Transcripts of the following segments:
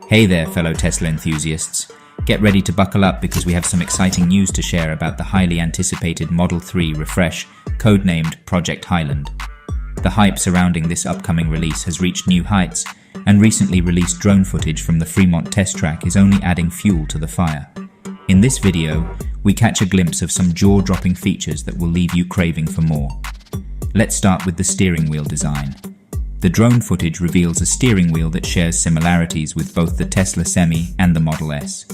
Hey there, fellow Tesla enthusiasts. Get ready to buckle up because we have some exciting news to share about the highly anticipated Model 3 refresh, codenamed Project Highland. The hype surrounding this upcoming release has reached new heights, and recently released drone footage from the Fremont test track is only adding fuel to the fire. In this video, we catch a glimpse of some jaw-dropping features that will leave you craving for more. Let's start with the steering wheel design. The drone footage reveals a steering wheel that shares similarities with both the Tesla Semi and the Model S.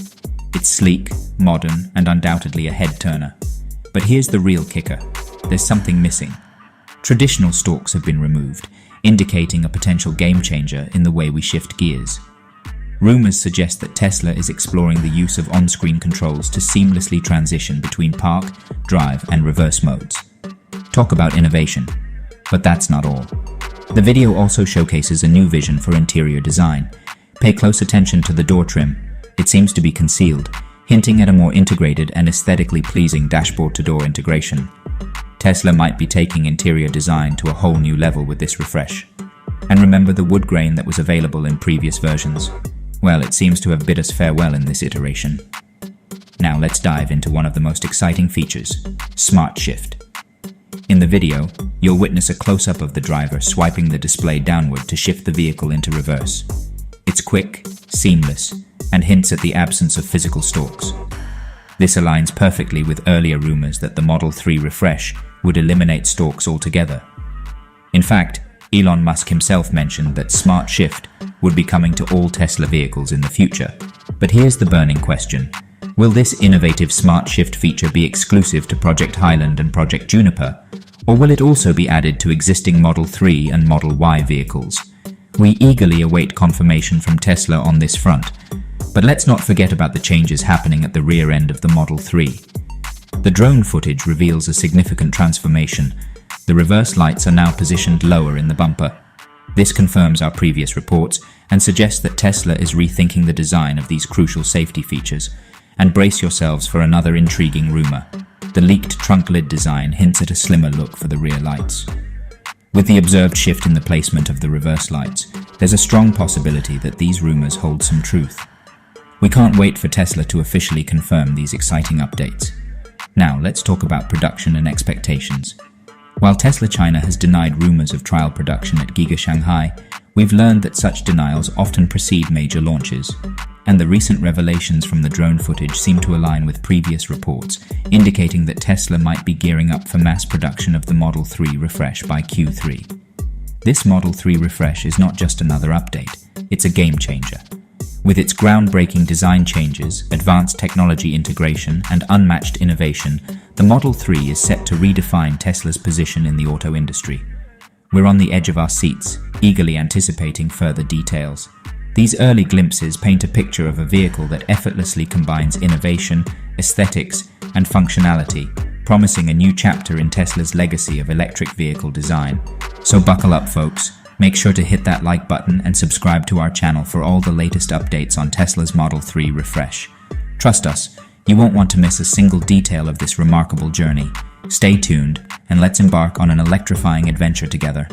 It's sleek, modern, and undoubtedly a head-turner. But here's the real kicker. There's something missing. Traditional stalks have been removed, indicating a potential game-changer in the way we shift gears. Rumors suggest that Tesla is exploring the use of on-screen controls to seamlessly transition between park, drive, and reverse modes. Talk about innovation. But that's not all. The video also showcases a new vision for interior design. Pay close attention to the door trim. It seems to be concealed, hinting at a more integrated and aesthetically pleasing dashboard-to-door integration. Tesla might be taking interior design to a whole new level with this refresh. And remember the wood grain that was available in previous versions? Well, it seems to have bid us farewell in this iteration. Now let's dive into one of the most exciting features, Smart Shift. In the video, you'll witness a close-up of the driver swiping the display downward to shift the vehicle into reverse. It's quick, seamless, and hints at the absence of physical stalks. This aligns perfectly with earlier rumors that the Model 3 refresh would eliminate stalks altogether. In fact, Elon Musk himself mentioned that Smart Shift would be coming to all Tesla vehicles in the future. But here's the burning question. Will this innovative Smart Shift feature be exclusive to Project Highland and Project Juniper, or will it also be added to existing Model 3 and Model Y vehicles? We eagerly await confirmation from Tesla on this front, but let's not forget about the changes happening at the rear end of the Model 3. The drone footage reveals a significant transformation. The reverse lights are now positioned lower in the bumper. This confirms our previous reports and suggests that Tesla is rethinking the design of these crucial safety features. And brace yourselves for another intriguing rumor. The leaked trunk lid design hints at a slimmer look for the rear lights. With the observed shift in the placement of the reverse lights, there's a strong possibility that these rumors hold some truth. We can't wait for Tesla to officially confirm these exciting updates. Now, let's talk about production and expectations. While Tesla China has denied rumors of trial production at Giga Shanghai, we've learned that such denials often precede major launches. And the recent revelations from the drone footage seem to align with previous reports, indicating that Tesla might be gearing up for mass production of the Model 3 refresh by Q3. This Model 3 refresh is not just another update, it's a game changer. With its groundbreaking design changes, advanced technology integration, and unmatched innovation, the Model 3 is set to redefine Tesla's position in the auto industry. We're on the edge of our seats, eagerly anticipating further details. These early glimpses paint a picture of a vehicle that effortlessly combines innovation, aesthetics, and functionality, promising a new chapter in Tesla's legacy of electric vehicle design. So buckle up, folks. Make sure to hit that like button and subscribe to our channel for all the latest updates on Tesla's Model 3 refresh. Trust us, you won't want to miss a single detail of this remarkable journey. Stay tuned, and let's embark on an electrifying adventure together.